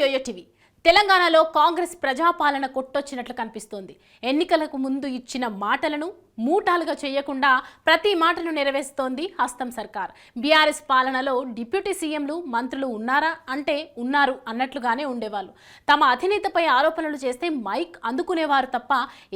Yo-yo TV. తెలంగాణలో కాంగ్రెస్ ప్రజాపాలన కొట్టొచ్చినట్లు కనిపిస్తోంది. ఎన్నికలకు ముందు ఇచ్చిన మాటలను మూటాలుగా చేయకుండా ప్రతి మాటను నెరవేరుస్తోంది హస్తం సర్కార్. బీఆర్ఎస్ పాలనలో డిప్యూటీ సీఎంలు మంత్రులు ఉన్నారా అంటే ఉన్నారు అన్నట్లుగానే ఉండేవాళ్ళు. తమ అధినేతపై ఆరోపణలు చేస్తే మైక్ అందుకునేవారు తప్ప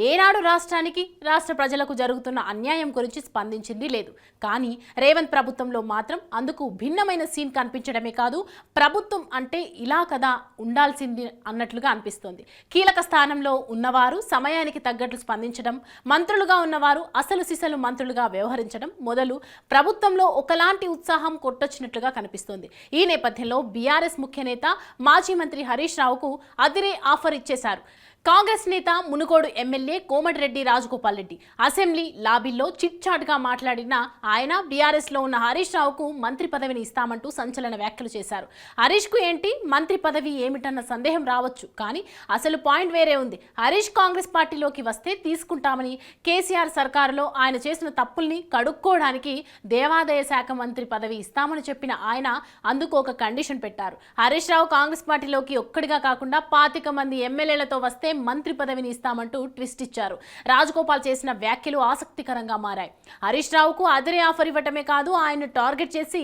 ఏనాడు రాష్ట్ర ప్రజలకు జరుగుతున్న అన్యాయం గురించి స్పందించింది లేదు. కానీ రేవంత్ ప్రభుత్వంలో మాత్రం అందుకు భిన్నమైన సీన్ కనిపించడమే కాదు, ప్రభుత్వం అంటే ఇలా కదా ఉండాల్సింది అన్నట్లుగా అనిపిస్తోంది. కీలక స్థానంలో ఉన్నవారు సమయానికి తగ్గట్లు స్పందించడం, మంత్రులుగా ఉన్నవారు అసలు సిసలు మంత్రులుగా వ్యవహరించడం మొదలు ప్రభుత్వంలో ఒకలాంటి ఉత్సాహం కొట్టొచ్చినట్లుగా కనిపిస్తోంది. ఈ నేపథ్యంలో బీఆర్ఎస్ ముఖ్య నేత మాజీ మంత్రి హరీష్ రావుకు అదిరే ఆఫర్ ఇచ్చేశారు. కాంగ్రెస్ నేత మునుగోడు ఎమ్మెల్యే కోమటిరెడ్డి రాజగోపాల్ రెడ్డి అసెంబ్లీ లాబీల్లో చిట్ చాట్గా మాట్లాడిన ఆయన బీఆర్ఎస్లో ఉన్న హరీష్ రావుకు మంత్రి పదవిని ఇస్తామంటూ సంచలన వ్యాఖ్యలు చేశారు. హరీష్కు ఏంటి మంత్రి పదవి ఏమిటన్న సందేహం రావచ్చు, కానీ అసలు పాయింట్ వేరే ఉంది. హరీష్ కాంగ్రెస్ పార్టీలోకి వస్తే తీసుకుంటామని, కేసీఆర్ సర్కారులో ఆయన చేసిన తప్పుల్ని కడుక్కోవడానికి దేవాదాయ శాఖ మంత్రి పదవి ఇస్తామని చెప్పిన ఆయన అందుకు ఒక కండిషన్ పెట్టారు. హరీష్ రావు కాంగ్రెస్ పార్టీలోకి ఒక్కడిగా కాకుండా 25 మంది ఎమ్మెల్యేలతో వస్తే మంత్రి పదవిని ఇస్తామంటూ ట్విస్ట్ ఇచ్చారు. రాజగోపాల్ చేసిన వ్యాఖ్యలు ఆసక్తికరంగా మారాయి. హరీష్ రావుకు అదిరే ఆఫర్ ఇవ్వటమే కాదు, ఆయన్ను టార్గెట్ చేసి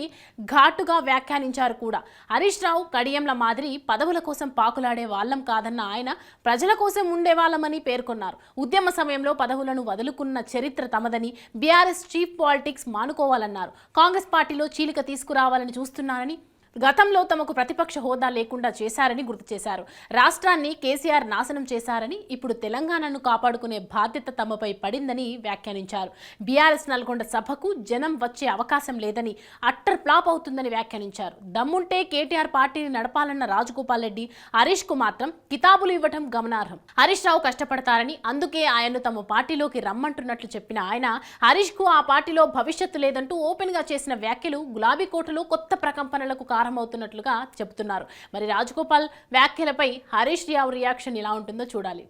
ఘాటుగా వ్యాఖ్యానించారు కూడా. హరీష్ రావు కడియంల మాదిరి పదవుల కోసం పాకులాడే వాళ్ళం కాదన్న ఆయన ప్రజల కోసం ఉండేవాళ్ళమని పేర్కొన్నారు. ఉద్యమ సమయంలో పదవులను వదులుకున్న చరిత్ర తమదని, బీఆర్ఎస్ చీఫ్ పాలిటిక్స్ మానుకోవాలన్నారు. కాంగ్రెస్ పార్టీలో చీలిక తీసుకురావాలని చూస్తున్నారని, గతంలో తమకు ప్రతిపక్ష హోదా లేకుండా చేశారని గుర్తు చేశారు. రాష్ట్రాన్ని కేసీఆర్ నాశనం చేశారని, ఇప్పుడు తెలంగాణను కాపాడుకునే బాధ్యత తమపై పడిందని వ్యాఖ్యానించారు. బీఆర్ఎస్ నల్గొండ సభకు జనం వచ్చే అవకాశం లేదని, అట్టర్ ఫ్లాప్ అవుతుందని వ్యాఖ్యానించారు. దమ్ముంటే కేటీఆర్ పార్టీని నడపాలన్న రాజగోపాల్ రెడ్డి హరీష్కు మాత్రం కితాబులు ఇవ్వటం గమనార్హం. హరీష్ రావు కష్టపడతారని, అందుకే ఆయన్ను తమ పార్టీలోకి రమ్మంటున్నట్లు చెప్పిన ఆయన హరీష్కు ఆ పార్టీలో భవిష్యత్తు లేదంటూ ఓపెన్గా చేసిన వ్యాఖ్యలు గులాబీ కోటలో కొత్త ప్రకంపనలకు అవుతున్నట్లుగా చెబుతున్నారు. మరి రాజగోపాల్ వ్యాఖ్యలపై హరీష్ రావు రియాక్షన్ ఎలా ఉంటుందో చూడాలి.